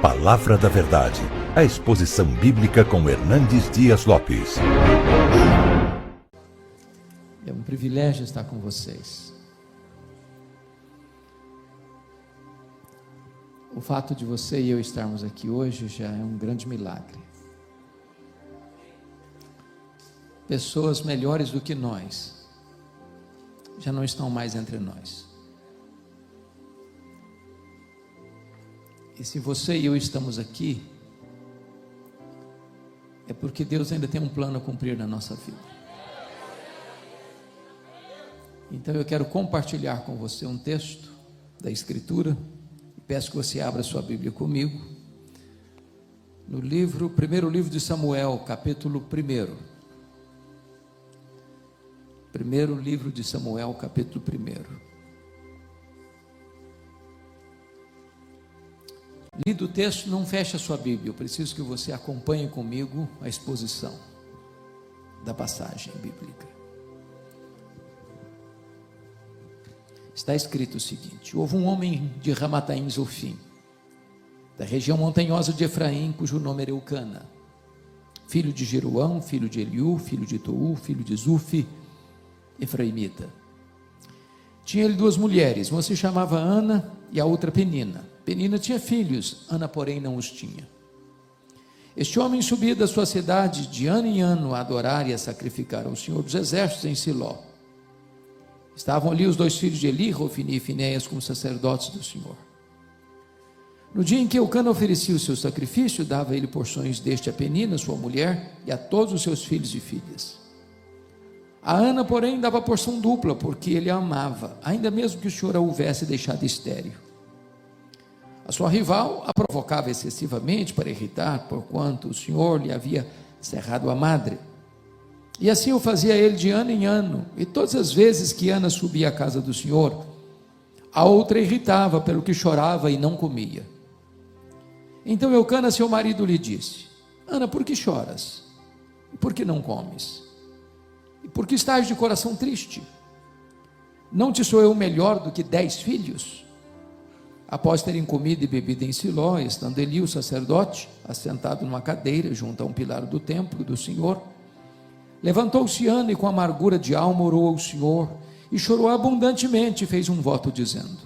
Palavra da Verdade, a exposição bíblica com Hernandes Dias Lopes. É um privilégio estar com vocês. O fato de você e eu estarmos aqui hoje já é um grande milagre. Pessoas melhores do que nós já não estão mais entre nós. E se você e eu estamos aqui, é porque Deus ainda tem um plano a cumprir na nossa vida. Então eu quero compartilhar com você um texto da Escritura. Peço que você abra sua Bíblia comigo, no primeiro livro de Samuel, capítulo 1. Primeiro livro de Samuel, capítulo 1. Lido o texto, não feche a sua Bíblia, eu preciso que você acompanhe comigo a exposição da passagem bíblica. Está escrito o seguinte: houve um homem de Ramataim Zofim, da região montanhosa de Efraim, cujo nome era Eucana, filho de Jeroão, filho de Eliú, filho de Tou, filho de Zufi, efraimita. Tinha ele duas mulheres, uma se chamava Ana e a outra Penina. Penina tinha filhos, Ana porém não os tinha. Este homem subia da sua cidade de ano em ano a adorar e a sacrificar ao Senhor dos Exércitos em Siló. Estavam ali os dois filhos de Eli, Rofini e Finéias, como sacerdotes do Senhor. No dia em que Eucana oferecia o seu sacrifício, dava ele porções deste a Penina, sua mulher, e a todos os seus filhos e filhas. A Ana, porém, dava porção dupla, porque ele a amava, ainda mesmo que o Senhor a houvesse deixado estéril. A sua rival a provocava excessivamente para irritar, porquanto o Senhor lhe havia cerrado a madre. E assim o fazia ele de ano em ano, e todas as vezes que Ana subia à casa do Senhor, a outra irritava pelo que chorava e não comia. Então Eucana, seu marido, lhe disse: Ana, por que choras? E por que não comes? E por que estás de coração triste? Não te sou eu melhor do que 10 filhos? Após terem comido e bebido em Siló, estando Eli, o sacerdote, assentado numa cadeira junto a um pilar do templo do Senhor, levantou-se Ana e com amargura de alma orou ao Senhor e chorou abundantemente e fez um voto dizendo: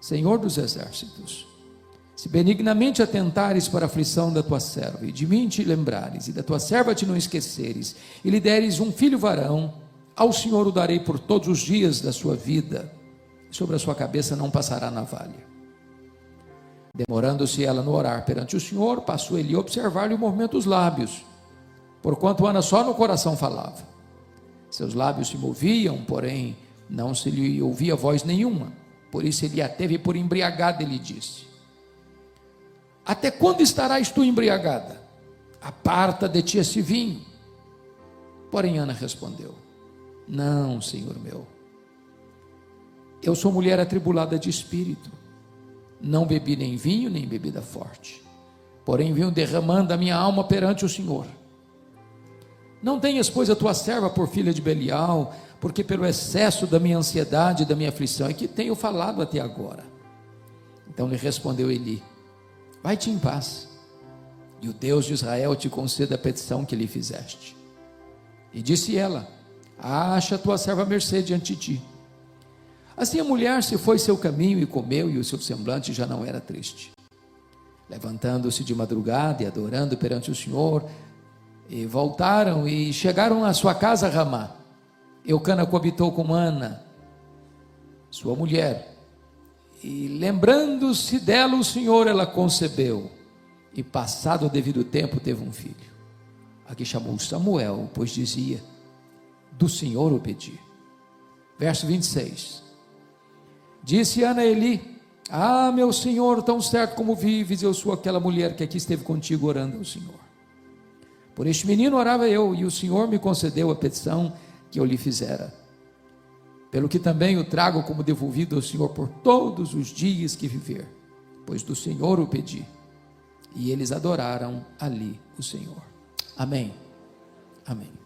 Senhor dos exércitos, se benignamente atentares para a aflição da tua serva, e de mim te lembrares, e da tua serva te não esqueceres, e lhe deres um filho varão, ao Senhor o darei por todos os dias da sua vida, e sobre a sua cabeça não passará navalha. Demorando-se ela no orar perante o Senhor, passou ele a observar-lhe o movimento dos lábios, porquanto Ana só no coração falava. Seus lábios se moviam, porém não se lhe ouvia voz nenhuma. Por isso ele a teve por embriagada e lhe disse: Até quando estarás tu embriagada? Aparta de ti esse vinho. Porém Ana respondeu: Não, Senhor meu, eu sou mulher atribulada de espírito, não bebi nem vinho nem bebida forte, porém venho derramando a minha alma perante o Senhor. Não tenhas, pois, a tua serva por filha de Belial, porque pelo excesso da minha ansiedade e da minha aflição é que tenho falado até agora. Então lhe respondeu Eli: Vai-te em paz, e o Deus de Israel te conceda a petição que lhe fizeste. E disse ela: Acha a tua serva mercê diante de ti. Assim a mulher se foi seu caminho e comeu, e o seu semblante já não era triste. Levantando-se de madrugada e adorando perante o Senhor, e voltaram e chegaram à sua casa Ramá. Eucana coabitou com Ana, sua mulher, e lembrando-se dela o Senhor, ela concebeu, e passado o devido tempo teve um filho, a que chamou Samuel, pois dizia: do Senhor o pedi. Verso 26. Disse Ana a Eli: Ah, meu Senhor, tão certo como vives, eu sou aquela mulher que aqui esteve contigo orando ao Senhor. Por este menino orava eu, e o Senhor me concedeu a petição que eu lhe fizera, pelo que também o trago como devolvido ao Senhor por todos os dias que viver, pois do Senhor o pedi. E eles adoraram ali o Senhor. Amém. Amém.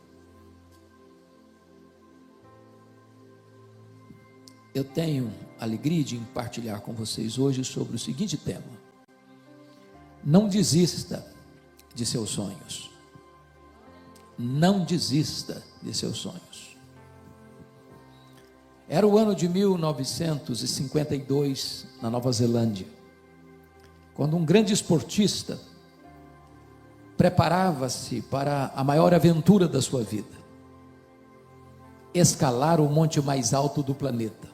Eu tenho alegria de compartilhar com vocês hoje sobre o seguinte tema: Não desista de seus sonhos. Não desista de seus sonhos. Era o ano de 1952, na Nova Zelândia, quando um grande esportista preparava-se para a maior aventura da sua vida: escalar o monte mais alto do planeta,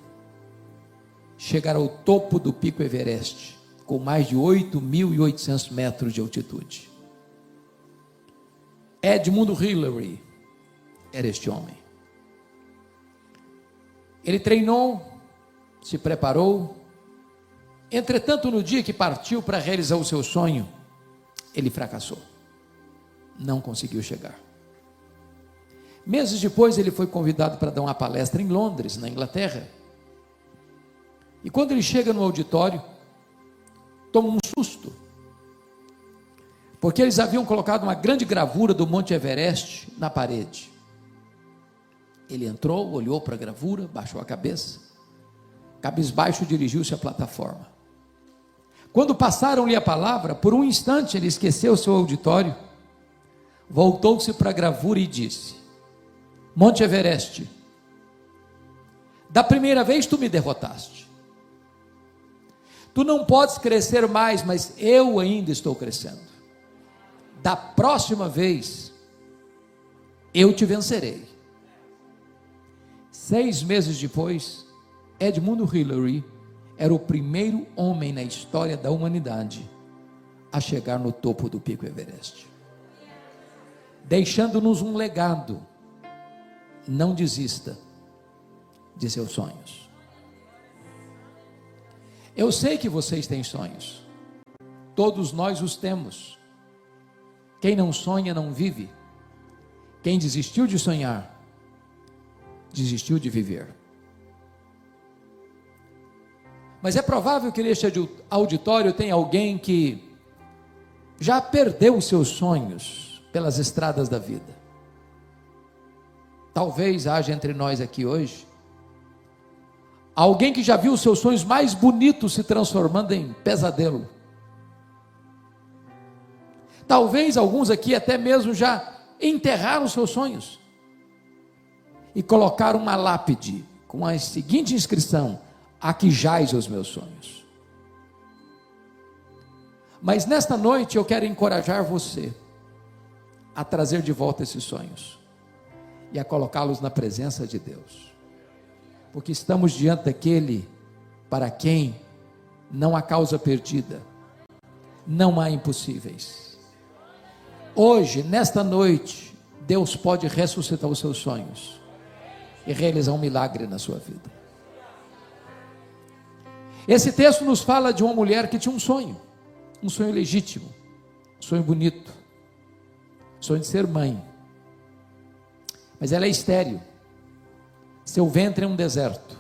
chegar ao topo do Pico Everest, com mais de 8.800 metros de altitude. Edmund Hillary era este homem. Ele treinou, se preparou. Entretanto, no dia que partiu para realizar o seu sonho, ele fracassou. Não conseguiu chegar. Meses depois, ele foi convidado para dar uma palestra em Londres, na Inglaterra. E quando ele chega no auditório, toma um susto, porque eles haviam colocado uma grande gravura do Monte Everest na parede. Ele entrou, olhou para a gravura, baixou a cabeça, cabisbaixo, dirigiu-se à plataforma. Quando passaram-lhe a palavra, por um instante ele esqueceu o seu auditório, voltou-se para a gravura e disse: Monte Everest, da primeira vez tu me derrotaste. Tu não podes crescer mais, mas eu ainda estou crescendo. Da próxima vez, eu te vencerei. 6 meses depois, Edmund Hillary era o primeiro homem na história da humanidade a chegar no topo do Pico Everest, deixando-nos um legado. Não desista de seus sonhos. Eu sei que vocês têm sonhos, todos nós os temos. Quem não sonha não vive. Quem desistiu de sonhar, desistiu de viver. Mas é provável que neste auditório tenha alguém que já perdeu os seus sonhos pelas estradas da vida. Talvez haja entre nós aqui hoje alguém que já viu os seus sonhos mais bonitos se transformando em pesadelo. Talvez alguns aqui até mesmo já enterraram os seus sonhos e colocaram uma lápide com a seguinte inscrição: aqui jaz os meus sonhos. Mas nesta noite eu quero encorajar você a trazer de volta esses sonhos e a colocá-los na presença de Deus, porque estamos diante daquele para quem não há causa perdida, não há impossíveis. Hoje, nesta noite, Deus pode ressuscitar os seus sonhos e realizar um milagre na sua vida. Esse texto nos fala de uma mulher que tinha um sonho legítimo, um sonho bonito, um sonho de ser mãe, mas ela é estéril, seu ventre é um deserto,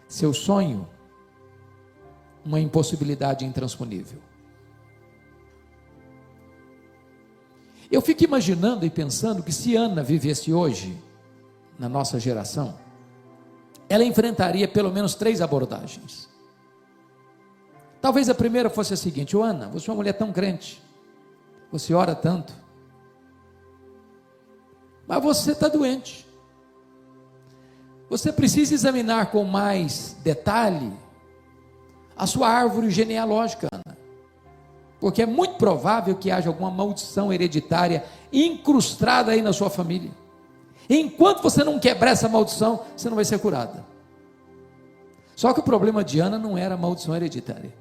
seu sonho, uma impossibilidade intransponível. Eu fico imaginando e pensando que se Ana vivesse hoje, na nossa geração, ela enfrentaria pelo menos 3 abordagens. Talvez a primeira fosse a seguinte: ô Ana, você é uma mulher tão crente, você ora tanto, mas você está doente, você precisa examinar com mais detalhe a sua árvore genealógica, Ana, porque é muito provável que haja alguma maldição hereditária incrustada aí na sua família. Enquanto você não quebrar essa maldição, você não vai ser curada. Só que o problema de Ana não era a maldição hereditária.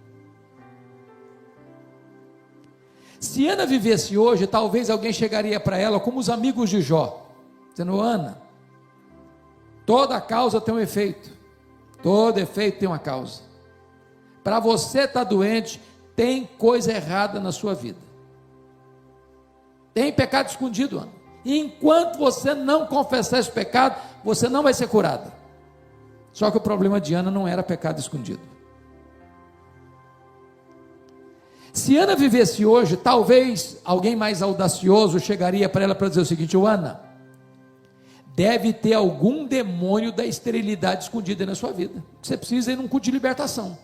Se Ana vivesse hoje, talvez alguém chegaria para ela como os amigos de Jó, dizendo: Ana, toda causa tem um efeito, todo efeito tem uma causa. Para você estar doente, tem coisa errada na sua vida, tem pecado escondido, Ana. E enquanto você não confessar esse pecado, você não vai ser curada. Só que o problema de Ana não era pecado escondido. Se Ana vivesse hoje, talvez alguém mais audacioso chegaria para ela para dizer o seguinte: ô Ana, deve ter algum demônio da esterilidade escondido na sua vida, você precisa ir num culto de libertação.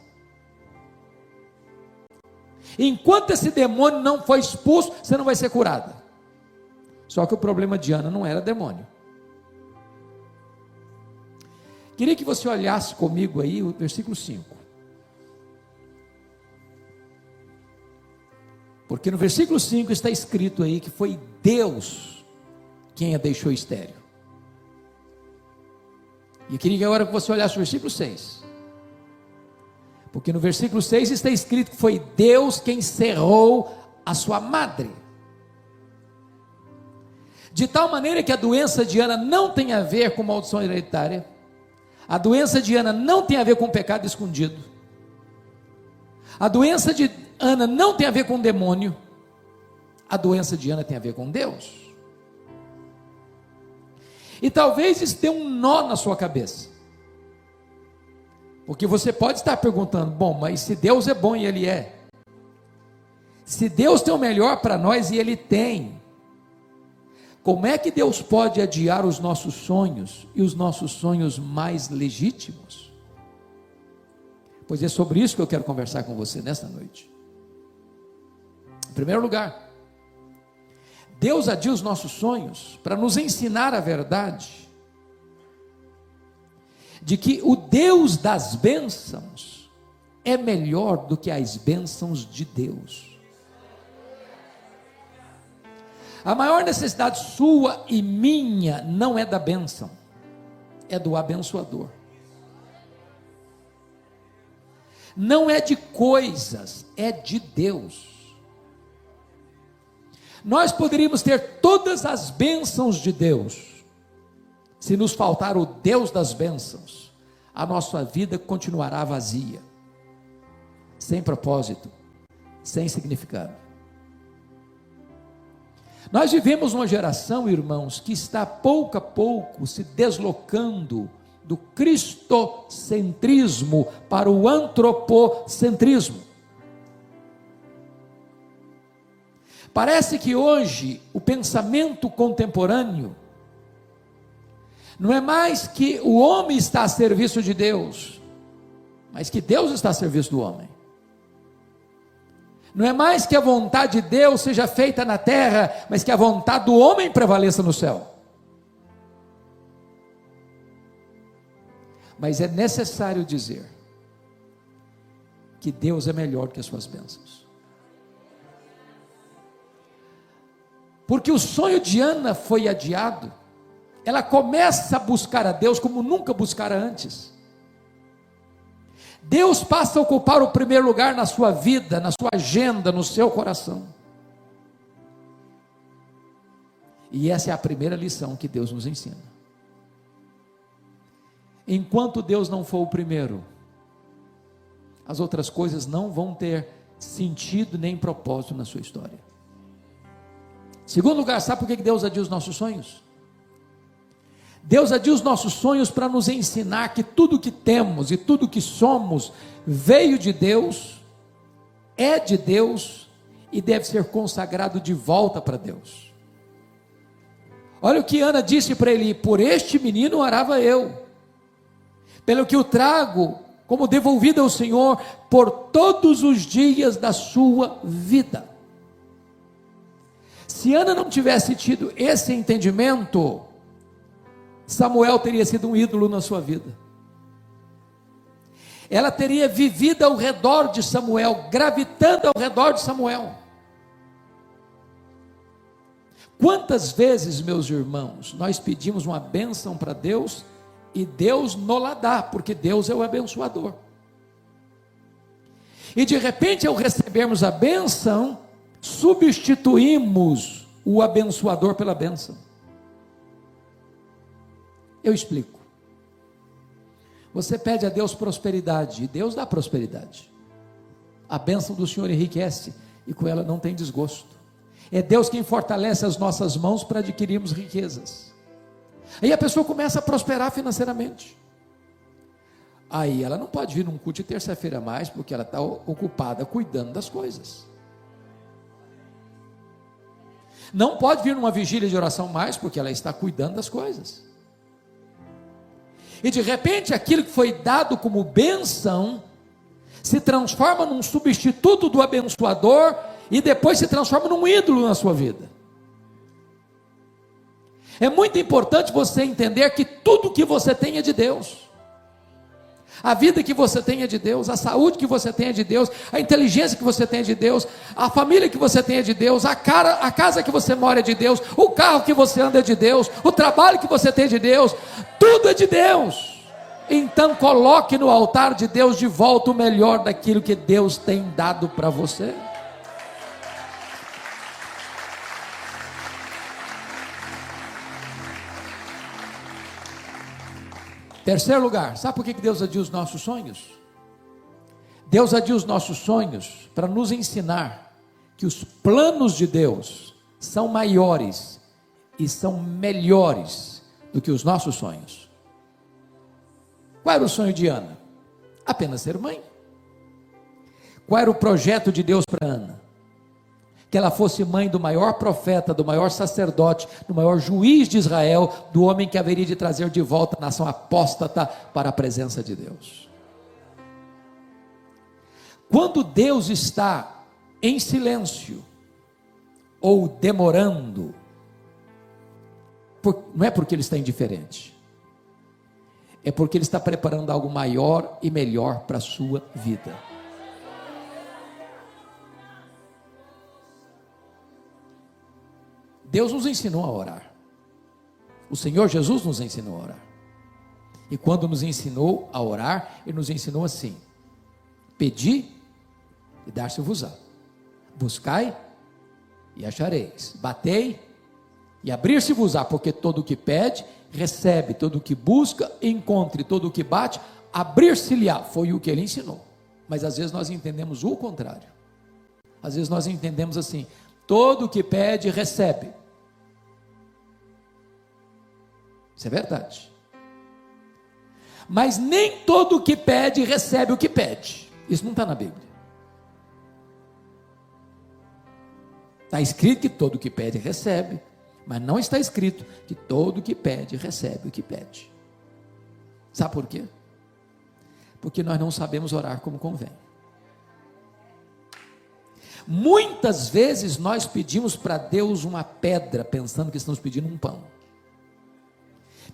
Enquanto esse demônio não for expulso, você não vai ser curada. Só que o problema de Ana não era demônio. Queria que você olhasse comigo aí o versículo 5. Porque no versículo 5 está escrito aí que foi Deus quem a deixou estéril. E eu queria que agora você olhasse o versículo 6. Porque no versículo 6 está escrito que foi Deus quem cerrou a sua madre. De tal maneira que a doença de Ana não tem a ver com maldição hereditária. A doença de Ana não tem a ver com pecado escondido. A doença de Ana não tem a ver com demônio. A doença de Ana tem a ver com Deus. E talvez isso dê um nó na sua cabeça. Porque você pode estar perguntando, bom, mas se Deus é bom e Ele é. Se Deus tem o melhor para nós e Ele tem. Como é que Deus pode adiar os nossos sonhos e os nossos sonhos mais legítimos? Pois é sobre isso que eu quero conversar com você nesta noite. Em primeiro lugar, Deus adia os nossos sonhos para nos ensinar a verdade de que o Deus das bênçãos é melhor do que as bênçãos de Deus. A maior necessidade sua e minha não é da bênção, é do abençoador. Não é de coisas, é de Deus. Nós poderíamos ter todas as bênçãos de Deus, se nos faltar o Deus das bênçãos, a nossa vida continuará vazia, sem propósito, sem significado. Nós vivemos uma geração, irmãos, que está pouco a pouco se deslocando do cristocentrismo para o antropocentrismo. Parece que hoje o pensamento contemporâneo não é mais que o homem está a serviço de Deus, mas que Deus está a serviço do homem. Não é mais que a vontade de Deus seja feita na terra, mas que a vontade do homem prevaleça no céu. Mas é necessário dizer que Deus é melhor que as suas bênçãos. Porque o sonho de Ana foi adiado. Ela começa a buscar a Deus como nunca buscara antes. Deus passa a ocupar o primeiro lugar na sua vida, na sua agenda, no seu coração. E essa é a primeira lição que Deus nos ensina. Enquanto Deus não for o primeiro, as outras coisas não vão ter sentido nem propósito na sua história. Segundo lugar, sabe por que Deus adia os nossos sonhos? Deus adia os nossos sonhos para nos ensinar que tudo que temos e tudo que somos veio de Deus, é de Deus e deve ser consagrado de volta para Deus. Olha o que Ana disse para ele: por este menino orava eu, pelo que o trago como devolvido ao Senhor por todos os dias da sua vida. Se Ana não tivesse tido esse entendimento, Samuel teria sido um ídolo na sua vida. Ela teria vivido ao redor de Samuel, gravitando ao redor de Samuel. Quantas vezes, meus irmãos, nós pedimos uma bênção para Deus e Deus nos dá, porque Deus é o abençoador. E de repente, ao recebermos a bênção, substituímos o abençoador pela bênção. Eu explico. Você pede a Deus prosperidade, e Deus dá prosperidade. A bênção do Senhor enriquece, e com ela não tem desgosto. É Deus quem fortalece as nossas mãos para adquirirmos riquezas. Aí a pessoa começa a prosperar financeiramente. Aí ela não pode vir num culto de terça-feira mais, porque ela está ocupada cuidando das coisas. Não pode vir numa vigília de oração mais, porque ela está cuidando das coisas. E de repente aquilo que foi dado como bênção, se transforma num substituto do abençoador e depois se transforma num ídolo na sua vida. É muito importante você entender que tudo que você tem é de Deus. A vida que você tem é de Deus, a saúde que você tem é de Deus, a inteligência que você tem é de Deus, a família que você tem é de Deus, a casa que você mora é de Deus, o carro que você anda é de Deus, o trabalho que você tem é de Deus, tudo é de Deus. Então coloque no altar de Deus de volta o melhor daquilo que Deus tem dado para você. Terceiro lugar, sabe por que Deus adia os nossos sonhos? Deus adia os nossos sonhos para nos ensinar que os planos de Deus são maiores e são melhores do que os nossos sonhos. Qual era o sonho de Ana? Apenas ser mãe. Qual era o projeto de Deus para Ana? Que ela fosse mãe do maior profeta, do maior sacerdote, do maior juiz de Israel, do homem que haveria de trazer de volta a nação apóstata para a presença de Deus. Quando Deus está em silêncio, ou demorando, não é porque Ele está indiferente, é porque Ele está preparando algo maior e melhor para a sua vida. Deus nos ensinou a orar. O Senhor Jesus nos ensinou a orar. E quando nos ensinou a orar, Ele nos ensinou assim: pedi e dar-se-vos-á, buscai e achareis, batei e abrir-se-vos-á, porque todo o que pede, recebe, todo o que busca, encontre, todo o que bate, abrir-se-lhe-á. Foi o que Ele ensinou. Mas às vezes nós entendemos o contrário. Às vezes nós entendemos assim: todo o que pede, recebe. Isso é verdade. Mas nem todo o que pede, recebe o que pede. Isso não está na Bíblia. Está escrito que todo o que pede, recebe. Mas não está escrito que todo o que pede, recebe o que pede. Sabe por quê? Porque nós não sabemos orar como convém. Muitas vezes nós pedimos para Deus uma pedra, pensando que estamos pedindo um pão.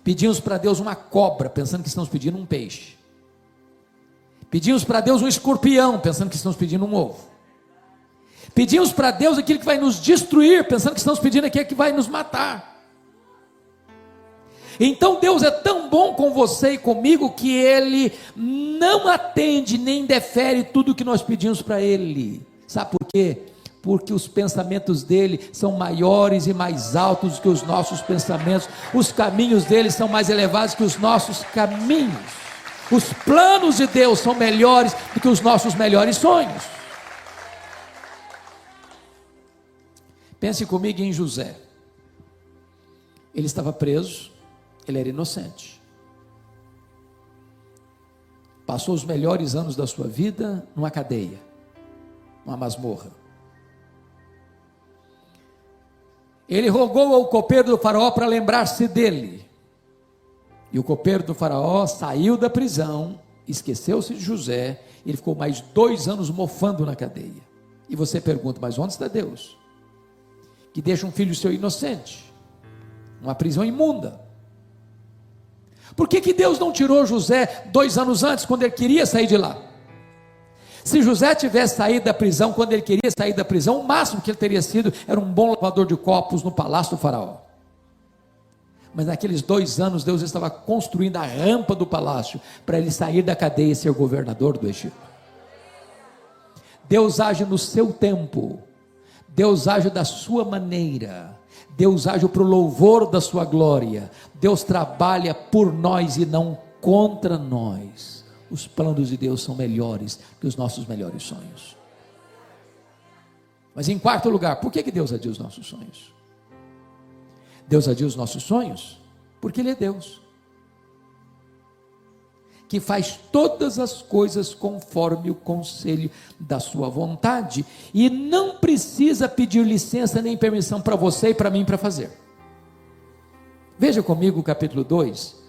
Pedimos para Deus uma cobra, pensando que estamos pedindo um peixe. Pedimos para Deus um escorpião, pensando que estamos pedindo um ovo. Pedimos para Deus aquilo que vai nos destruir, pensando que estamos pedindo aquilo que vai nos matar. Então Deus é tão bom com você e comigo, que Ele não atende nem defere tudo o que nós pedimos para Ele. Sabe por quê? Porque os pensamentos dele são maiores e mais altos que os nossos pensamentos, os caminhos dele são mais elevados que os nossos caminhos, os planos de Deus são melhores do que os nossos melhores sonhos. Pense comigo em José. Ele estava preso, ele era inocente, passou os melhores anos da sua vida numa cadeia, numa masmorra. Ele rogou ao copeiro do faraó para lembrar-se dele, e o copeiro do faraó saiu da prisão, esqueceu-se de José, e ele ficou mais 2 anos mofando na cadeia. E você pergunta: mas onde está Deus, que deixa um filho seu inocente, numa prisão imunda? Por que Deus não tirou José 2 anos antes, quando ele queria sair de lá? Se José tivesse saído da prisão quando ele queria sair da prisão, o máximo que ele teria sido era um bom lavador de copos no palácio do faraó. Mas naqueles 2 anos Deus estava construindo a rampa do palácio para ele sair da cadeia e ser governador do Egito. Deus age no seu tempo, Deus age da sua maneira, Deus age para o louvor da sua glória. Deus trabalha por nós e não contra nós. Os planos de Deus são melhores que os nossos melhores sonhos. Mas em quarto lugar, por que Deus adia os nossos sonhos? Deus adia os nossos sonhos porque Ele é Deus, que faz todas as coisas conforme o conselho da sua vontade, e não precisa pedir licença nem permissão para você e para mim para fazer. Veja comigo o capítulo 2,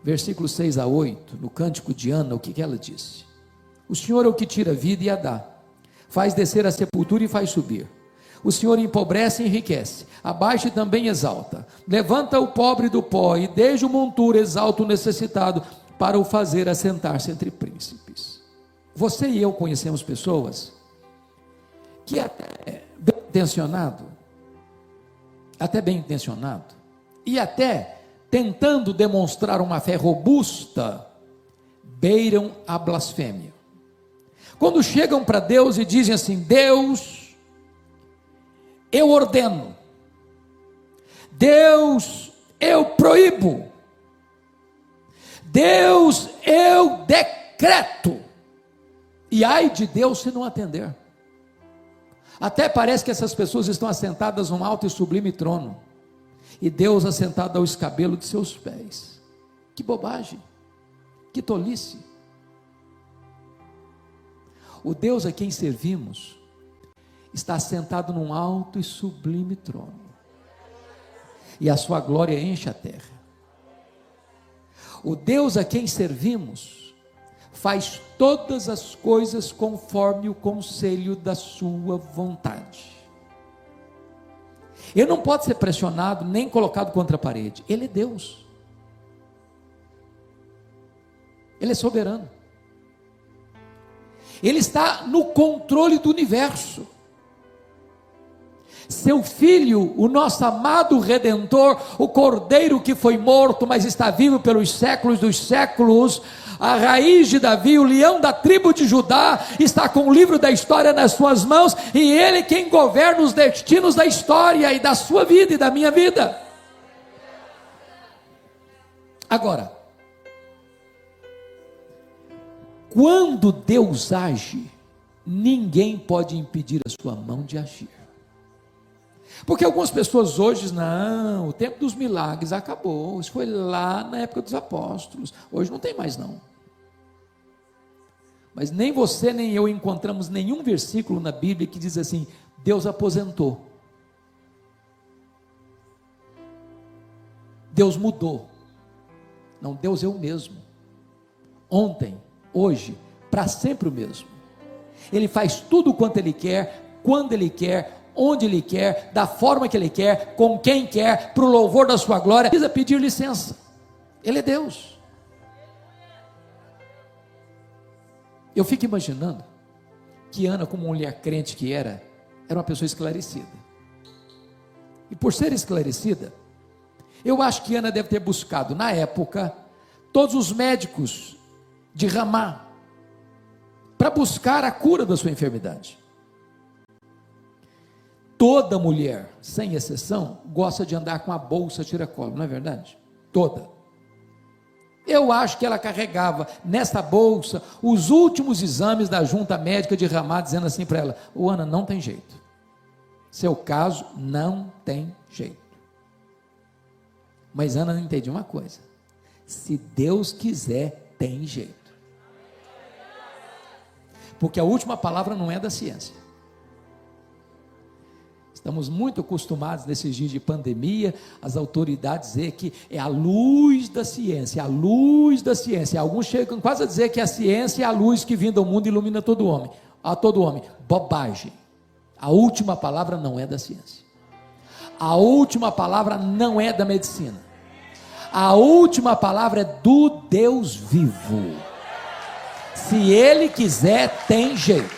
versículos 6 a 8, no cântico de Ana, o que ela disse: O Senhor é o que tira a vida e a dá, faz descer a sepultura e faz subir. O Senhor empobrece e enriquece, abaixa e também exalta. Levanta o pobre do pó e desde o monturo exalta o necessitado, para o fazer assentar-se entre príncipes. Você e eu conhecemos pessoas que até bem intencionado, e até tentando demonstrar uma fé robusta, beiram a blasfêmia. Quando chegam para Deus e dizem assim: Deus, eu ordeno, Deus, eu proíbo, Deus, eu decreto, e ai de Deus se não atender. Até parece que essas pessoas estão assentadas num alto e sublime trono, e Deus assentado ao escabelo de seus pés. Que bobagem, que tolice. O Deus a quem servimos está assentado num alto e sublime trono, e a sua glória enche a terra. O Deus a quem servimos faz todas as coisas conforme o conselho da sua vontade. Ele não pode ser pressionado nem colocado contra a parede. Ele é Deus, Ele é soberano, Ele está no controle do universo. Seu Filho, o nosso amado Redentor, o Cordeiro que foi morto, mas está vivo pelos séculos dos séculos, a raiz de Davi, o leão da tribo de Judá, está com o livro da história nas suas mãos, e Ele quem governa os destinos da história, e da sua vida e da minha vida. Agora, quando Deus age, ninguém pode impedir a sua mão de agir. Porque algumas pessoas hoje dizem: não, o tempo dos milagres acabou, isso foi lá na época dos apóstolos, hoje não tem mais não. Mas nem você nem eu encontramos nenhum versículo na Bíblia que diz assim: Deus aposentou, Deus mudou. Não, Deus é o mesmo, ontem, hoje, para sempre o mesmo. Ele faz tudo quanto Ele quer, quando Ele quer, onde Ele quer, da forma que Ele quer, com quem quer, para o louvor da sua glória. Precisa pedir licença, Ele é Deus. Eu fico imaginando que Ana, como mulher crente que era uma pessoa esclarecida, e por ser esclarecida, eu acho que Ana deve ter buscado na época todos os médicos de Ramá, para buscar a cura da sua enfermidade. Toda mulher, sem exceção, gosta de andar com a bolsa tiracolo, não é verdade? Toda. Eu acho que ela carregava nessa bolsa os últimos exames da junta médica de Ramá, dizendo assim para ela: ô Ana, não tem jeito, seu caso não tem jeito. Mas Ana não entendia uma coisa: se Deus quiser, tem jeito. Porque a última palavra não é da ciência. Estamos muito acostumados nesses dias de pandemia, as autoridades dizer que é a luz da ciência, a luz da ciência. Alguns chegam quase a dizer que a ciência é a luz que vinda ao mundo e ilumina todo homem. A todo homem. Bobagem. A última palavra não é da ciência. A última palavra não é da medicina. A última palavra é do Deus vivo. Se Ele quiser, tem jeito.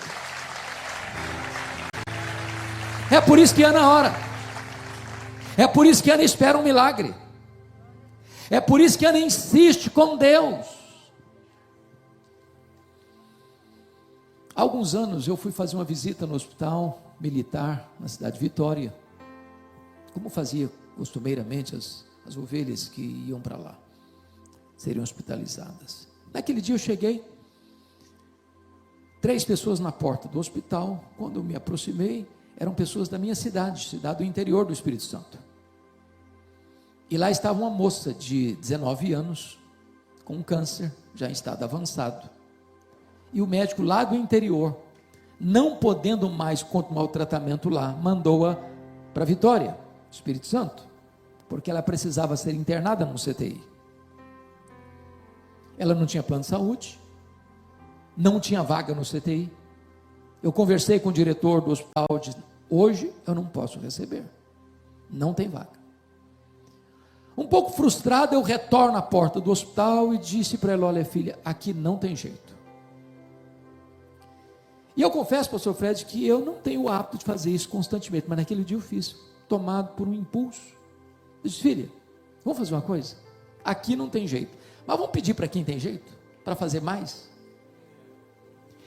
É por isso que Ana ora, é por isso que Ana espera um milagre, é por isso que Ana insiste com Deus. Há alguns anos eu fui fazer uma visita no hospital militar, na cidade de Vitória, como fazia costumeiramente as ovelhas que iam para lá, seriam hospitalizadas. Naquele dia eu cheguei, 3 pessoas na porta do hospital. Quando eu me aproximei, eram pessoas da minha cidade do interior do Espírito Santo, e lá estava uma moça de 19 anos, com um câncer, já em estado avançado, e o médico lá do interior, não podendo mais continuar o tratamento lá, mandou-a para Vitória, Espírito Santo, porque ela precisava ser internada no CTI, ela não tinha plano de saúde, não tinha vaga no CTI. Eu conversei com o diretor do hospital, disse, hoje eu não posso receber, não tem vaga. Um pouco frustrado, eu retorno à porta do hospital e disse para ela, olha filha, aqui não tem jeito. E eu confesso, pastor Fred, que eu não tenho o hábito de fazer isso constantemente, mas naquele dia eu fiz, tomado por um impulso. Eu disse, filha, vamos fazer uma coisa? Aqui não tem jeito, mas vamos pedir para quem tem jeito, para fazer mais?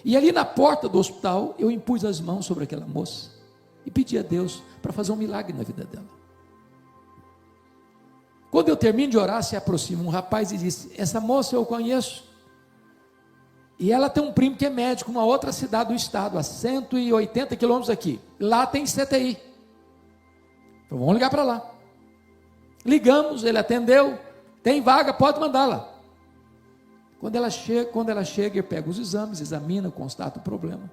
E ali na porta do hospital, eu impus as mãos sobre aquela moça, e pedi a Deus para fazer um milagre na vida dela. Quando eu termino de orar, se aproxima um rapaz e disse, essa moça eu conheço, e ela tem um primo que é médico, numa outra cidade do estado, a 180 quilômetros daqui, lá tem CTI, então vamos ligar para lá. Ligamos, ele atendeu, tem vaga, pode mandá-la. Quando ela chega, ele pega os exames, examina, constata o problema,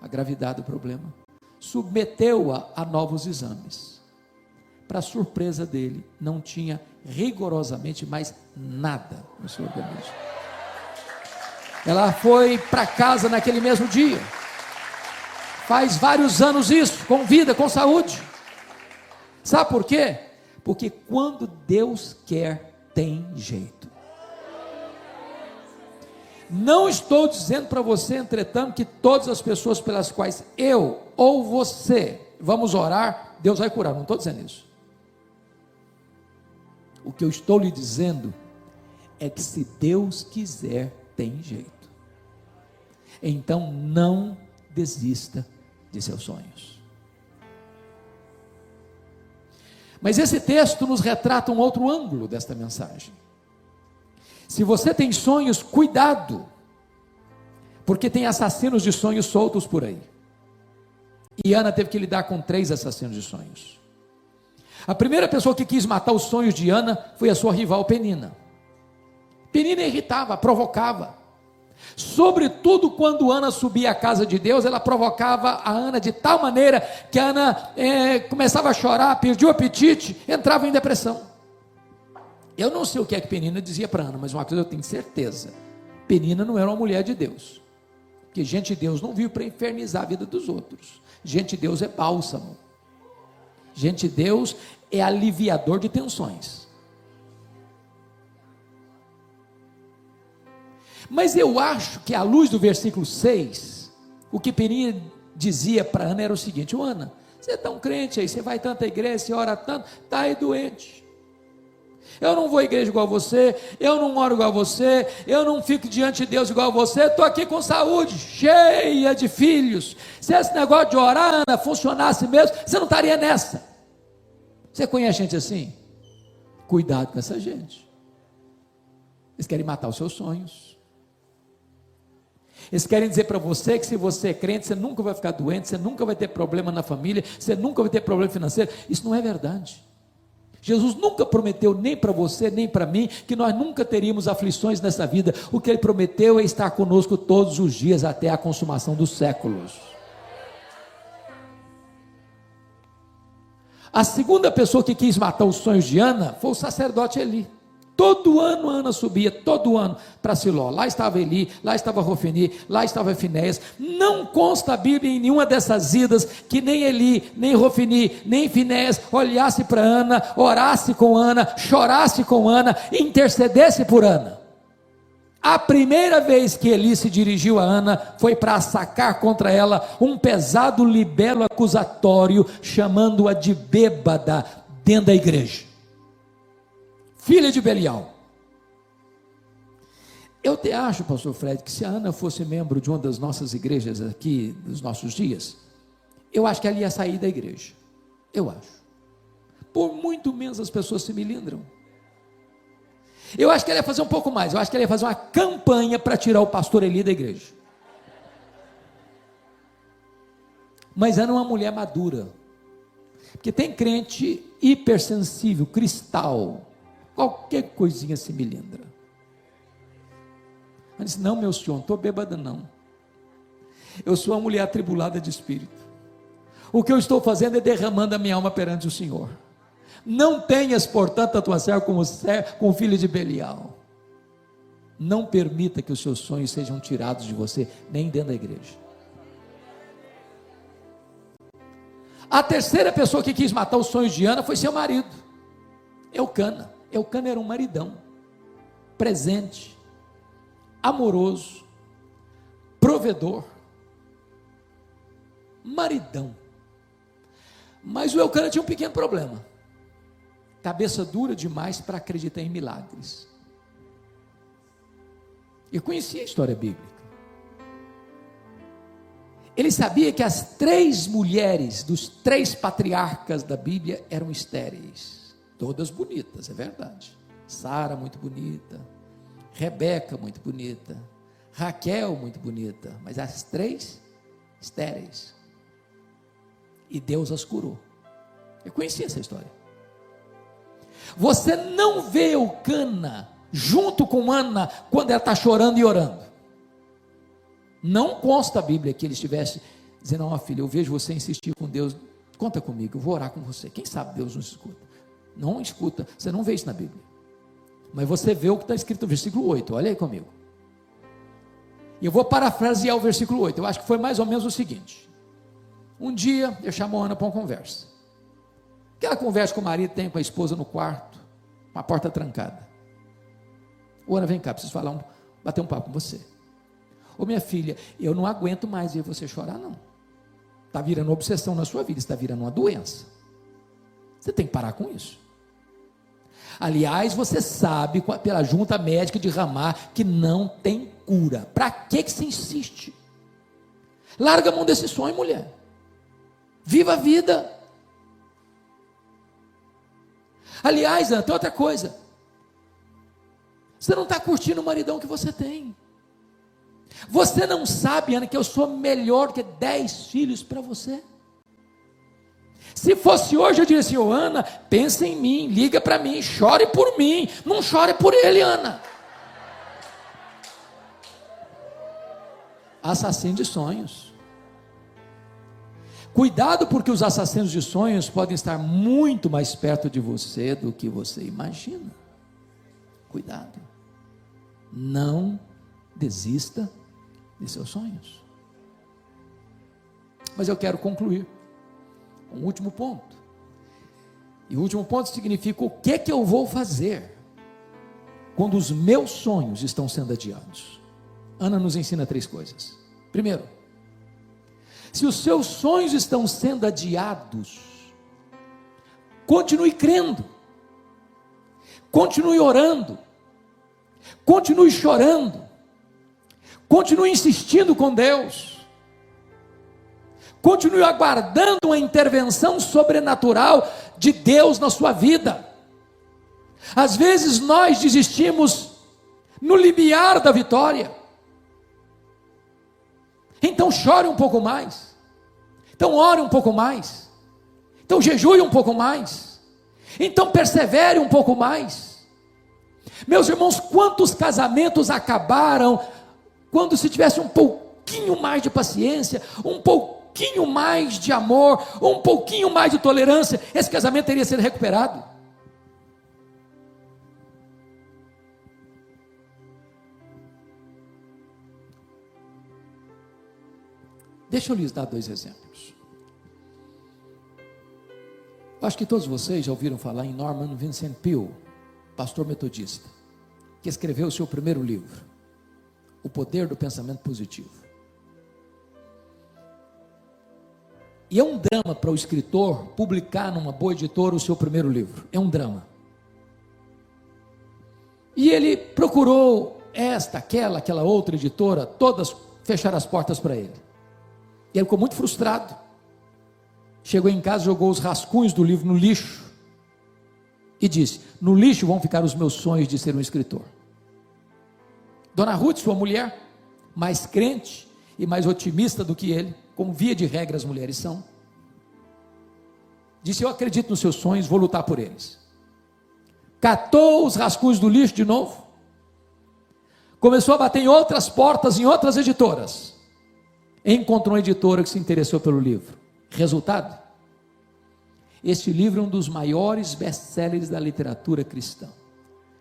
a gravidade do problema, submeteu-a a novos exames. Para surpresa dele, não tinha rigorosamente mais nada no seu organismo. Ela foi para casa naquele mesmo dia. Faz vários anos isso, com vida, com saúde. Sabe por quê? Porque quando Deus quer, tem jeito. Não estou dizendo para você, entretanto, que todas as pessoas pelas quais eu ou você vamos orar, Deus vai curar, não estou dizendo isso. O que eu estou lhe dizendo é que se Deus quiser, tem jeito. Então não desista de seus sonhos. Mas esse texto nos retrata um outro ângulo desta mensagem. Se você tem sonhos, cuidado, porque tem assassinos de sonhos soltos por aí. E Ana teve que lidar com 3 assassinos de sonhos. A primeira pessoa que quis matar os sonhos de Ana foi a sua rival Penina. Penina irritava, provocava. Sobretudo quando Ana subia à casa de Deus, ela provocava a Ana de tal maneira que a Ana começava a chorar, perdia o apetite, entrava em depressão. Eu não sei o que é que Penina dizia para Ana, mas uma coisa eu tenho certeza: Penina não era uma mulher de Deus, porque gente de Deus não vive para infernizar a vida dos outros. Gente de Deus é bálsamo, gente de Deus é aliviador de tensões. Mas eu acho que à luz do versículo 6, o que Penina dizia para Ana era o seguinte: ô Ana, você é tão crente aí, você vai tanto à igreja, você ora tanto, está aí doente. Eu não vou à igreja igual a você, eu não oro igual a você, eu não fico diante de Deus igual a você, estou aqui com saúde, cheia de filhos. Se esse negócio de orar, Ana, funcionasse mesmo, você não estaria nessa. Você conhece gente assim? Cuidado com essa gente. Eles querem matar os seus sonhos. Eles querem dizer para você que se você é crente, você nunca vai ficar doente, você nunca vai ter problema na família, você nunca vai ter problema financeiro. Isso não é verdade. Jesus nunca prometeu nem para você, nem para mim, que nós nunca teríamos aflições nessa vida. O que Ele prometeu é estar conosco todos os dias, até a consumação dos séculos. A segunda pessoa que quis matar os sonhos de Ana foi o sacerdote Eli. Todo ano Ana subia, todo ano para Siló. Lá estava Eli, lá estava Rofeni, lá estava Finéias. Não consta a Bíblia em nenhuma dessas idas que nem Eli, nem Rofeni, nem Finéias olhasse para Ana, orasse com Ana, chorasse com Ana, intercedesse por Ana. A primeira vez que Eli se dirigiu a Ana foi para sacar contra ela um pesado libelo acusatório, chamando-a de bêbada dentro da igreja. Filha de Belial. Eu te acho, pastor Fred, que se a Ana fosse membro de uma das nossas igrejas aqui, dos nossos dias, eu acho que ela ia sair da igreja. Eu acho. Por muito menos as pessoas se melindram. Eu acho que ela ia fazer um pouco mais. Eu acho que ela ia fazer uma campanha para tirar o pastor Eli da igreja. Mas Ana é uma mulher madura. Porque tem crente hipersensível, cristal, qualquer coisinha se melindra. Ela disse: não, meu senhor, não estou bêbada não, eu sou uma mulher atribulada de espírito, o que eu estou fazendo é derramando a minha alma perante o Senhor. Não tenhas, portanto, a tua serva como filho de Belial. Não permita que os seus sonhos sejam tirados de você, nem dentro da igreja. A terceira pessoa que quis matar os sonhos de Ana foi seu marido, Eucana. Eucana era um maridão, presente, amoroso, provedor, maridão. Mas o Eucana tinha um pequeno problema: cabeça dura demais para acreditar em milagres. Eu conhecia a história bíblica. Ele sabia que as 3 mulheres dos 3 patriarcas da Bíblia eram estéreis, todas bonitas, é verdade. Sara muito bonita, Rebeca muito bonita, Raquel muito bonita, mas as 3 estéreis. E Deus as curou. Eu conhecia essa história. Você não vê Eucana junto com Ana quando ela está chorando e orando. Não consta a Bíblia que ele estivesse dizendo: ó filha, eu vejo você insistir com Deus, conta comigo, eu vou orar com você. Quem sabe Deus não escuta. Não escuta, você não vê isso na Bíblia. Mas você vê o que está escrito no versículo 8, olha aí comigo. E eu vou parafrasear o versículo 8, eu acho que foi mais ou menos o seguinte: um dia eu chamo a Ana para uma conversa. Aquela conversa que o marido tem com a esposa no quarto, com a porta trancada. Ô Ana, vem cá, preciso bater um papo com você. Ô minha filha, eu não aguento mais ver você chorar não. Está virando uma obsessão na sua vida, está virando uma doença. Você tem que parar com isso. Aliás, você sabe pela junta médica de Ramá que não tem cura. Para que você insiste? Larga a mão desse sonho, mulher. Viva a vida. Aliás, Ana, tem outra coisa. Você não está curtindo o maridão que você tem. Você não sabe, Ana, que eu sou melhor que 10 filhos para você. Se fosse hoje, eu diria assim: ô Ana, pensa em mim, liga para mim, chore por mim, não chore por ele, Ana. Assassino de sonhos. Cuidado, porque os assassinos de sonhos podem estar muito mais perto de você do que você imagina. Cuidado. Não desista de seus sonhos. Mas eu quero concluir com um último ponto. E o último ponto significa: o que eu vou fazer quando os meus sonhos estão sendo adiados? Ana nos ensina 3 coisas. Primeiro, se os seus sonhos estão sendo adiados, continue crendo, continue orando, continue chorando, continue insistindo com Deus, continue aguardando uma intervenção sobrenatural de Deus na sua vida. Às vezes nós desistimos no limiar da vitória. Então chore um pouco mais, então ore um pouco mais, então jejue um pouco mais, então persevere um pouco mais. Meus irmãos, quantos casamentos acabaram quando se tivesse um pouquinho mais de paciência, um pouquinho mais de amor, um pouquinho mais de tolerância, esse casamento teria sido recuperado. Deixa eu lhes dar 2 exemplos. Eu acho que todos vocês já ouviram falar em Norman Vincent Peale, pastor metodista, que escreveu o seu primeiro livro, O Poder do Pensamento Positivo. E é um drama para o escritor publicar numa boa editora o seu primeiro livro. É um drama. E ele procurou aquela outra editora, todas fecharam as portas para ele. E ele ficou muito frustrado. Chegou em casa, jogou os rascunhos do livro no lixo e disse: no lixo vão ficar os meus sonhos de ser um escritor. Dona Ruth, sua mulher, mais crente e mais otimista do que ele, como via de regra as mulheres são, disse: eu acredito nos seus sonhos, vou lutar por eles. Catou os rascunhos do lixo de novo, começou a bater em outras portas, em outras editoras. Encontrou uma editora que se interessou pelo livro. Resultado: este livro é um dos maiores best-sellers da literatura cristã.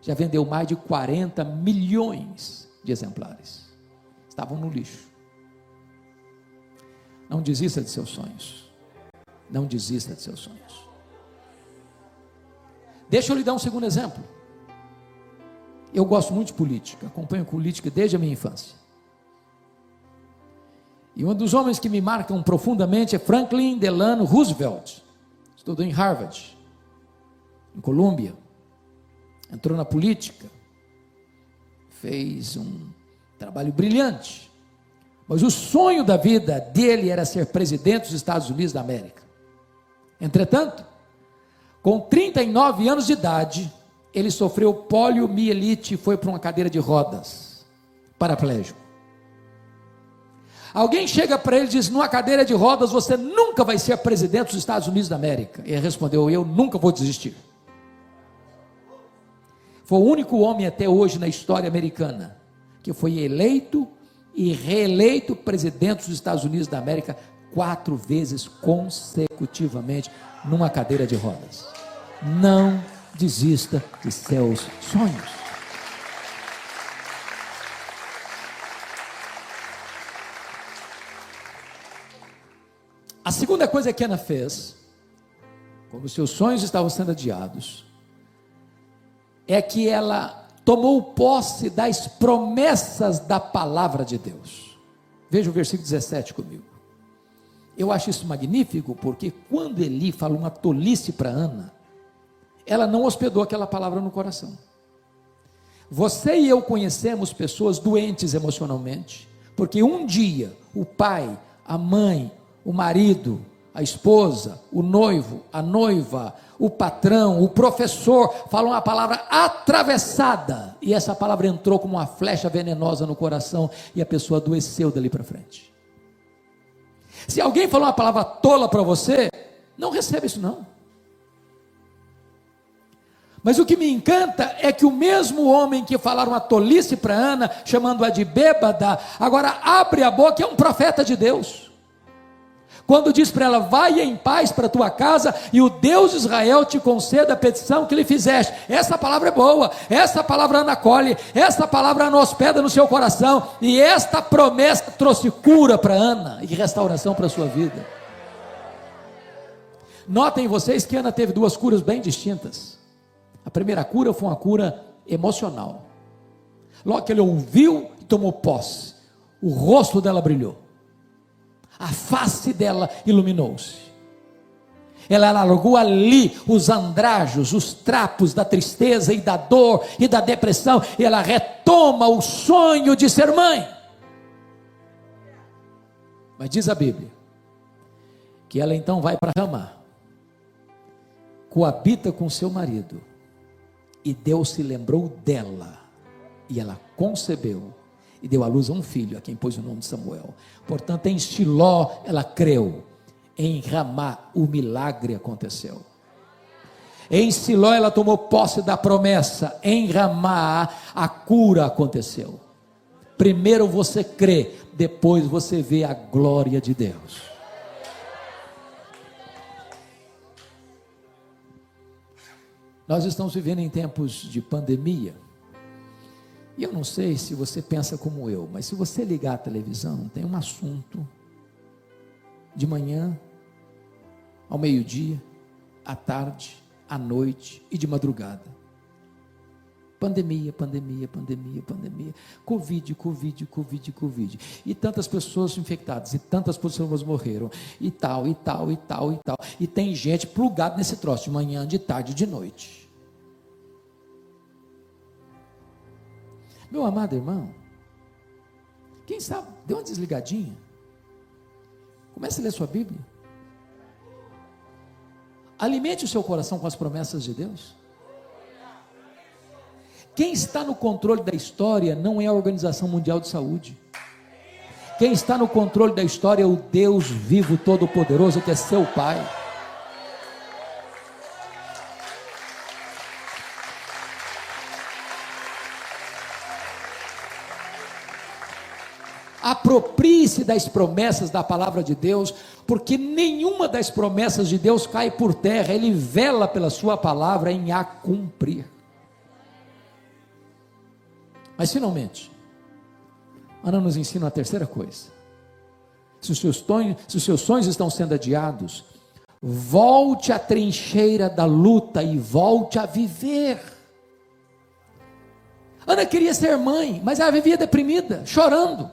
já vendeu mais de 40 milhões de exemplares. Estavam no lixo. Não desista de seus sonhos. Não desista de seus sonhos. Deixa eu lhe dar um segundo exemplo. Eu gosto muito de política, acompanho política desde a minha infância. E um dos homens que me marcam profundamente é Franklin Delano Roosevelt. Estudou em Harvard, em Colômbia. Entrou na política. Fez um trabalho brilhante. Mas o sonho da vida dele era ser presidente dos Estados Unidos da América. Entretanto, com 39 anos de idade, ele sofreu poliomielite e foi para uma cadeira de rodas, paraplégico. Alguém chega para ele e diz: numa cadeira de rodas você nunca vai ser presidente dos Estados Unidos da América. Ele respondeu: eu nunca vou desistir. Foi o único homem até hoje na história americana que foi eleito e reeleito presidente dos Estados Unidos da América 4 vezes consecutivamente numa cadeira de rodas. Não desista de seus sonhos. A segunda coisa que Ana fez, quando seus sonhos estavam sendo adiados, é que ela tomou posse das promessas da palavra de Deus. Veja o versículo 17 comigo. Eu acho isso magnífico, porque quando Eli falou uma tolice para Ana, ela não hospedou aquela palavra no coração. Você e eu conhecemos pessoas doentes emocionalmente, porque um dia o pai, a mãe, o marido, a esposa, o noivo, a noiva, o patrão, o professor, falam uma palavra atravessada, e essa palavra entrou como uma flecha venenosa no coração, e a pessoa adoeceu dali para frente. Se alguém falou uma palavra tola para você, não receba isso não. Mas o que me encanta é que o mesmo homem que falaram uma tolice para Ana, chamando-a de bêbada, agora abre a boca e é um profeta de Deus. Quando diz para ela: vai em paz para a tua casa, e o Deus de Israel te conceda a petição que lhe fizeste. Essa palavra é boa, essa palavra Ana acolhe, essa palavra Ana hospeda no seu coração, e esta promessa trouxe cura para Ana, e restauração para a sua vida. Notem vocês que Ana teve 2 curas bem distintas. A primeira cura foi uma cura emocional. Logo que ele ouviu e tomou posse, o rosto dela brilhou. A face dela iluminou-se. Ela largou ali os andrajos, os trapos da tristeza e da dor e da depressão, e ela retoma o sonho de ser mãe. Mas diz a Bíblia que ela então vai para Ramá, coabita com seu marido, e Deus se lembrou dela, e ela concebeu e deu à luz a um filho, a quem pôs o nome de Samuel. Portanto, em Shiló ela creu, em Ramá o milagre aconteceu. Em Shiló ela tomou posse da promessa, em Ramá a cura aconteceu. Primeiro você crê, depois você vê a glória de Deus. Nós estamos vivendo em tempos de pandemia. E eu não sei se você pensa como eu, mas se você ligar a televisão, tem um assunto de manhã, ao meio-dia, à tarde, à noite e de madrugada. Pandemia, pandemia, pandemia, pandemia. Covid, Covid, Covid, Covid. E tantas pessoas infectadas, e tantas pessoas morreram, e tal, e tal, e tal, e tal. E tem gente plugada nesse troço, de manhã, de tarde, de noite. Meu amado irmão, quem sabe, dê uma desligadinha, comece a ler sua Bíblia, alimente o seu coração com as promessas de Deus. Quem está no controle da história não é a Organização Mundial de Saúde. Quem está no controle da história é o Deus vivo, todo-poderoso, que é seu Pai. Aproprie-se das promessas da palavra de Deus, porque nenhuma das promessas de Deus cai por terra. Ele vela pela sua palavra em a cumprir. Mas finalmente, Ana nos ensina a terceira coisa. Se os seus sonhos estão sendo adiados, volte à trincheira da luta e volte a viver. Ana queria ser mãe, mas ela vivia deprimida, chorando.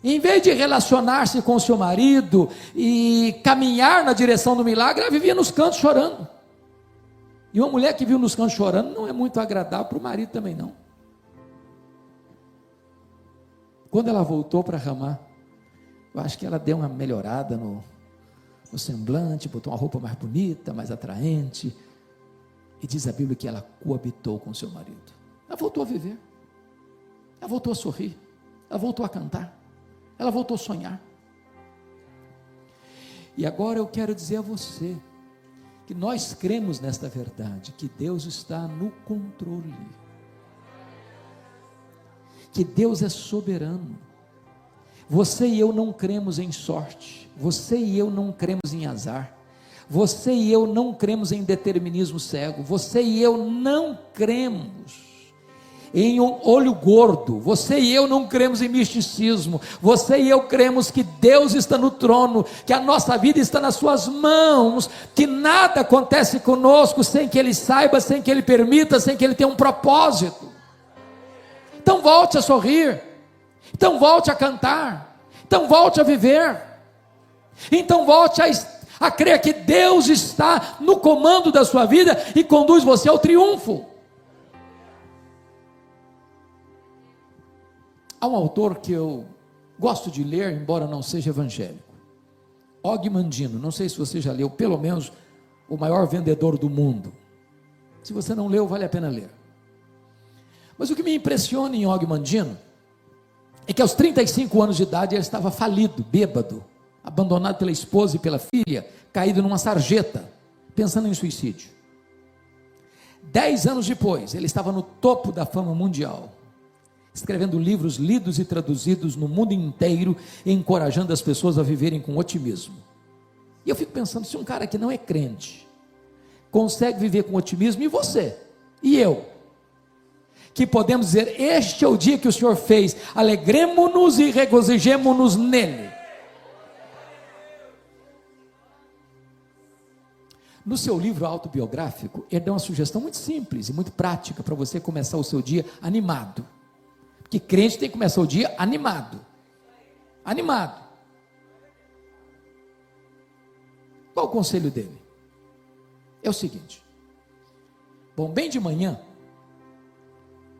Em vez de relacionar-se com o seu marido e caminhar na direção do milagre, ela vivia nos cantos chorando. E uma mulher que vive nos cantos chorando não é muito agradável para o marido também não. Quando ela voltou para Ramá, eu acho que ela deu uma melhorada no semblante, botou uma roupa mais bonita, mais atraente. E diz a Bíblia que ela coabitou com seu marido. Ela voltou a viver. Ela voltou a sorrir. Ela voltou a cantar. Ela voltou a sonhar. E agora eu quero dizer a você que nós cremos nesta verdade, que Deus está no controle, que Deus é soberano. Você e eu não cremos em sorte, você e eu não cremos em azar, você e eu não cremos em determinismo cego, você e eu não cremos em um olho gordo, você e eu não cremos em misticismo, você e eu cremos que Deus está no trono, que a nossa vida está nas suas mãos, que nada acontece conosco sem que Ele saiba, sem que Ele permita, sem que Ele tenha um propósito. Então volte a sorrir, então volte a cantar, então volte a viver, então volte a crer que Deus está no comando da sua vida e conduz você ao triunfo. Há um autor que eu gosto de ler, embora não seja evangélico, Og Mandino. Não sei se você já leu, pelo menos O Maior Vendedor do Mundo. Se você não leu, vale a pena ler. Mas o que me impressiona em Og Mandino é que aos 35 anos de idade ele estava falido, bêbado, abandonado pela esposa e pela filha, caído numa sarjeta, pensando em suicídio. 10 anos depois, ele estava no topo da fama mundial, escrevendo livros lidos e traduzidos no mundo inteiro, encorajando as pessoas a viverem com otimismo. E eu fico pensando, se um cara que não é crente, consegue viver com otimismo, e você, e eu, que podemos dizer, este é o dia que o Senhor fez, alegremo-nos e regozijemo-nos nele. No seu livro autobiográfico, ele dá uma sugestão muito simples e muito prática, para você começar o seu dia animado. Porque crente tem que começar o dia animado. Animado. Qual o conselho dele? É o seguinte: bom, bem de manhã,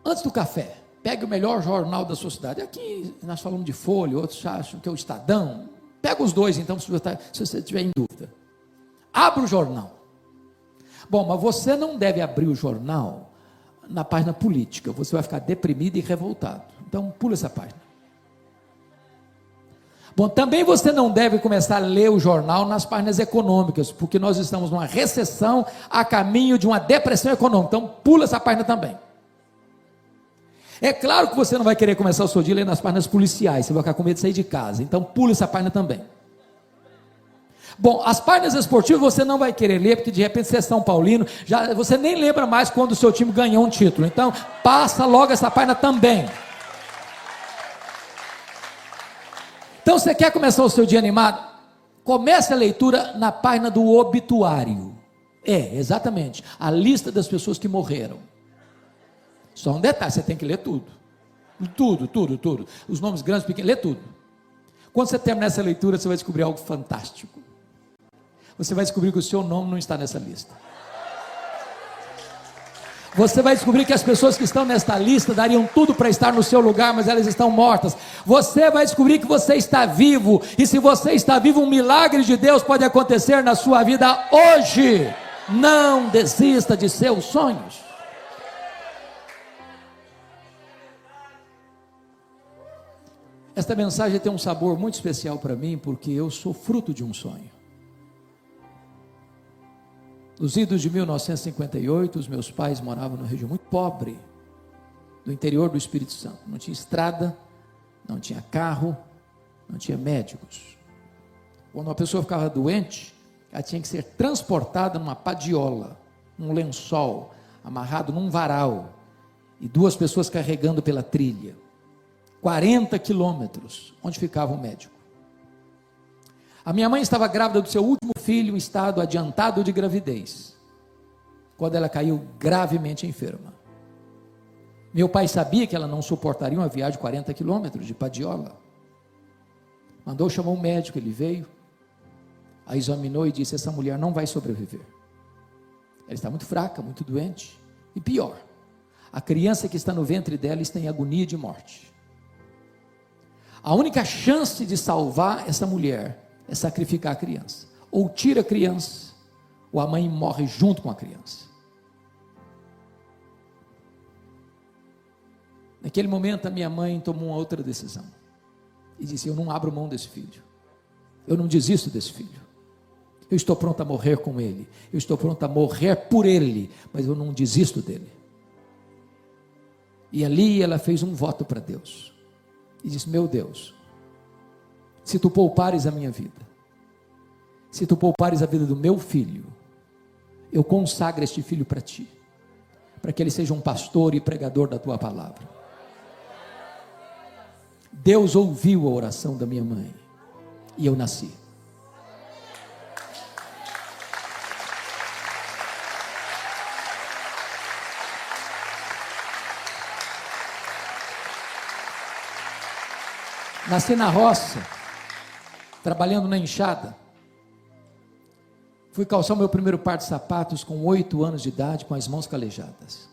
antes do café, pegue o melhor jornal da sua cidade. Aqui nós falamos de Folha, outros acham que é o Estadão. Pega os dois então, se você estiver em dúvida. Abra o jornal. Bom, mas você não deve abrir o jornal na página política, você vai ficar deprimido e revoltado. Então pula essa página. Bom, também você não deve começar a ler o jornal nas páginas econômicas, porque nós estamos numa recessão a caminho de uma depressão econômica. Então pula essa página também. É claro que você não vai querer começar o seu dia lendo nas páginas policiais, você vai ficar com medo de sair de casa. Então pula essa página também. Bom, as páginas esportivas você não vai querer ler, porque de repente você é São Paulino, você nem lembra mais quando o seu time ganhou um título. Então passa logo essa página também. Então você quer começar o seu dia animado? Comece a leitura na página do obituário. Exatamente, a lista das pessoas que morreram. Só um detalhe, você tem que ler tudo. Tudo. Os nomes grandes, pequenos, lê tudo. Quando você terminar essa leitura, você vai descobrir algo fantástico. Você vai descobrir que o seu nome não está nessa lista. Você vai descobrir que as pessoas que estão nesta lista dariam tudo para estar no seu lugar, mas elas estão mortas. Você vai descobrir que você está vivo, e se você está vivo, um milagre de Deus pode acontecer na sua vida hoje. Não desista de seus sonhos. Esta mensagem tem um sabor muito especial para mim, porque eu sou fruto de um sonho. Nos idos de 1958, os meus pais moravam numa região muito pobre, do interior do Espírito Santo. Não tinha estrada, não tinha carro, não tinha médicos. Quando uma pessoa ficava doente, ela tinha que ser transportada numa padiola, num lençol, amarrado num varal. e 2 pessoas carregando pela trilha, 40 quilômetros, onde ficava o médico. A minha mãe estava grávida do seu último filho, em estado adiantado de gravidez, quando ela caiu gravemente enferma. Meu pai sabia que ela não suportaria uma viagem de 40 quilômetros de Padiola. Mandou chamar um médico, ele veio, a examinou e disse: essa mulher não vai sobreviver. Ela está muito fraca, muito doente, e pior, a criança que está no ventre dela está em agonia de morte. A única chance de salvar essa mulher é sacrificar a criança. Ou tira a criança, ou a mãe morre junto com a criança. Naquele momento a minha mãe tomou uma outra decisão. E disse: eu não abro mão desse filho. Eu não desisto desse filho. Eu estou pronto a morrer com ele. Eu estou pronto a morrer por ele. Mas eu não desisto dele. E ali ela fez um voto para Deus. E disse: meu Deus, se tu poupares a minha vida, se tu poupares a vida do meu filho, eu consagro este filho para ti, para que ele seja um pastor e pregador da tua palavra. Deus ouviu a oração da minha mãe, e eu nasci. Nasci na roça, trabalhando na enxada. Fui calçar o meu primeiro par de sapatos com 8 anos de idade, com as mãos calejadas.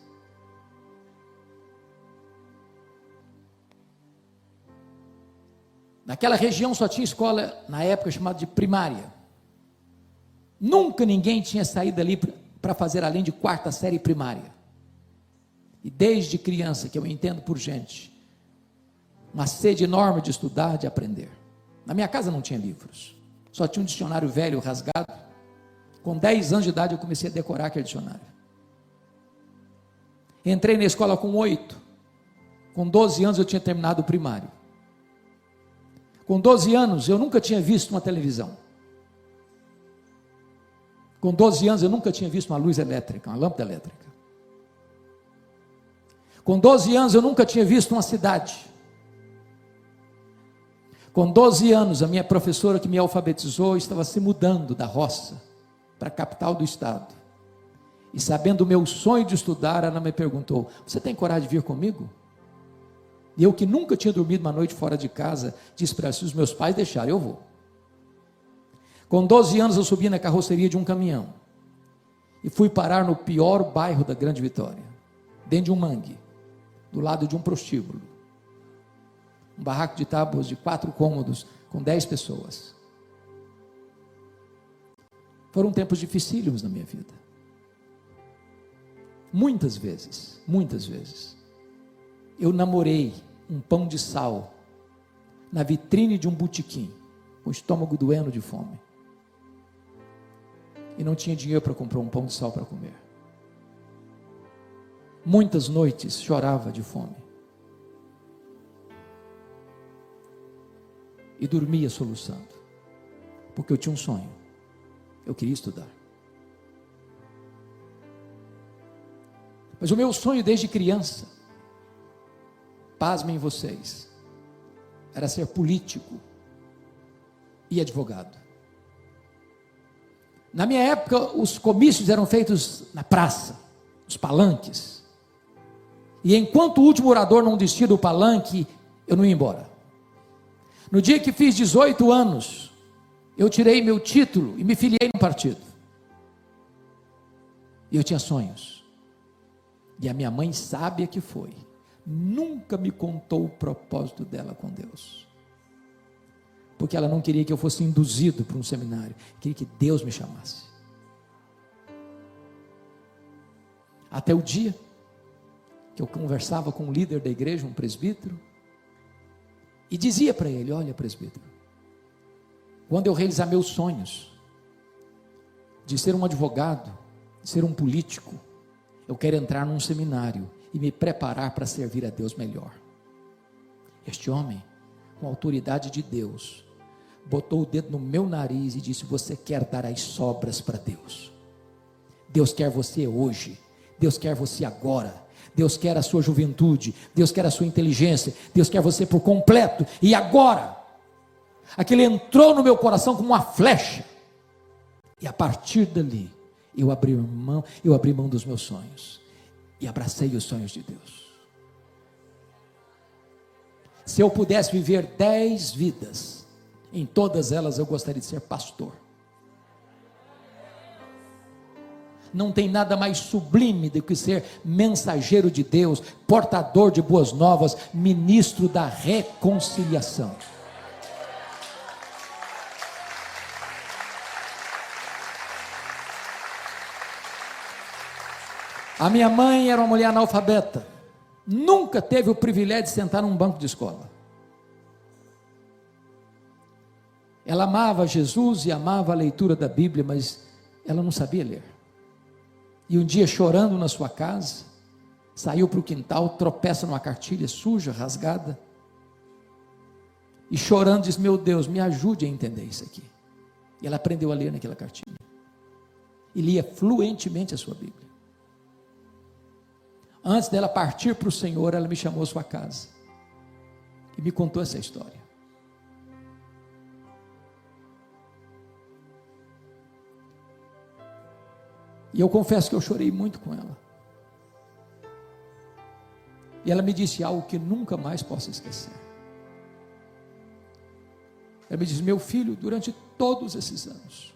Naquela região só tinha escola, na época, chamada de primária. Nunca ninguém tinha saído dali para fazer além de 4ª série primária. E desde criança, que eu entendo por gente, uma sede enorme de estudar, de aprender. Na minha casa não tinha livros, só tinha um dicionário velho, rasgado. Com 10 anos de idade eu comecei a decorar aquele dicionário. Entrei na escola com 8, com 12 anos eu tinha terminado o primário. Com 12 anos eu nunca tinha visto uma televisão. Com 12 anos eu nunca tinha visto uma luz elétrica, uma lâmpada elétrica. Com 12 anos eu nunca tinha visto uma cidade. Com 12 anos, a minha professora que me alfabetizou estava se mudando da roça para a capital do estado. E sabendo o meu sonho de estudar, ela me perguntou: você tem coragem de vir comigo? E eu, que nunca tinha dormido uma noite fora de casa, disse para ela: se os meus pais deixarem, eu vou. Com 12 anos eu subi na carroceria de um caminhão e fui parar no pior bairro da Grande Vitória, dentro de um mangue, do lado de um prostíbulo. Um barraco de tábuas de 4 cômodos, com 10 pessoas. Foram tempos dificílimos na minha vida. Muitas vezes, eu namorei um pão de sal na vitrine de um botequim, com o estômago doendo de fome. E não tinha dinheiro para comprar um pão de sal para comer. Muitas noites chorava de fome. E dormia soluçando, porque eu tinha um sonho, eu queria estudar. Mas o meu sonho desde criança, pasmem vocês, era ser político e advogado. Na minha época, os comícios eram feitos na praça, os palanques, e enquanto o último orador não descia do palanque, eu não ia embora. No dia que fiz 18 anos, eu tirei meu título e me filiei num partido. E eu tinha sonhos. E a minha mãe, sábia que foi, nunca me contou o propósito dela com Deus. Porque ela não queria que eu fosse induzido para um seminário, queria que Deus me chamasse. Até o dia que eu conversava com um líder da igreja, um presbítero, e dizia para ele: olha, presbítero, quando eu realizar meus sonhos de ser um advogado, de ser um político, eu quero entrar num seminário e me preparar para servir a Deus melhor. Este homem, com a autoridade de Deus, botou o dedo no meu nariz e disse: você quer dar as sobras para Deus. Deus quer você hoje, Deus quer você agora, Deus quer a sua juventude, Deus quer a sua inteligência, Deus quer você por completo. E agora, aquilo entrou no meu coração como uma flecha, e a partir dali, eu abri mão dos meus sonhos, e abracei os sonhos de Deus. Se eu pudesse viver 10 vidas, em todas elas eu gostaria de ser pastor. Não tem nada mais sublime do que ser mensageiro de Deus, portador de boas novas, ministro da reconciliação. A minha mãe era uma mulher analfabeta, nunca teve o privilégio de sentar num banco de escola. Ela amava Jesus e amava a leitura da Bíblia, mas ela não sabia ler. E um dia, chorando na sua casa, saiu para o quintal, tropeça numa cartilha suja, rasgada, e chorando diz: meu Deus, me ajude a entender isso aqui. E ela aprendeu a ler naquela cartilha, e lia fluentemente a sua Bíblia. Antes dela partir para o Senhor, ela me chamou à sua casa, e me contou essa história. E eu confesso que eu chorei muito com ela. E ela me disse algo que nunca mais posso esquecer. Ela me disse: meu filho, durante todos esses anos,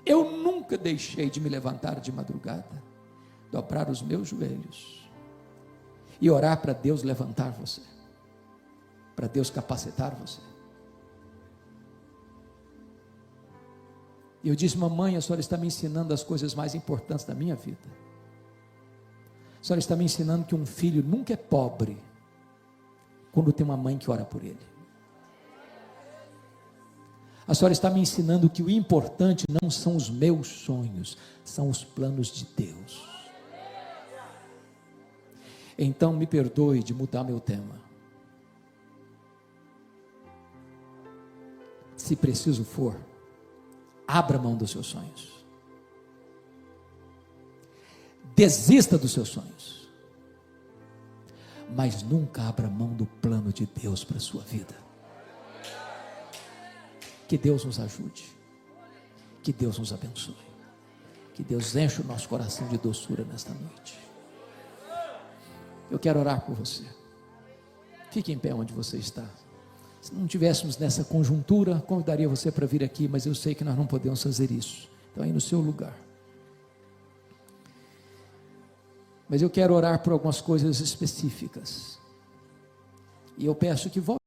eu nunca deixei de me levantar de madrugada, dobrar os meus joelhos e orar para Deus levantar você, para Deus capacitar você. E eu disse: mamãe, a senhora está me ensinando as coisas mais importantes da minha vida. A senhora está me ensinando que um filho nunca é pobre quando tem uma mãe que ora por ele. A senhora está me ensinando que o importante não são os meus sonhos, são os planos de Deus. Então me perdoe de mudar meu tema. Se preciso for, abra mão dos seus sonhos. Desista dos seus sonhos. Mas nunca abra mão do plano de Deus para a sua vida. Que Deus nos ajude. Que Deus nos abençoe. Que Deus enche o nosso coração de doçura nesta noite. Eu quero orar por você. Fique em pé onde você está. Se não tivéssemos nessa conjuntura, convidaria você para vir aqui, mas eu sei que nós não podemos fazer isso. Então, aí no seu lugar. Mas eu quero orar por algumas coisas específicas. E eu peço que volte.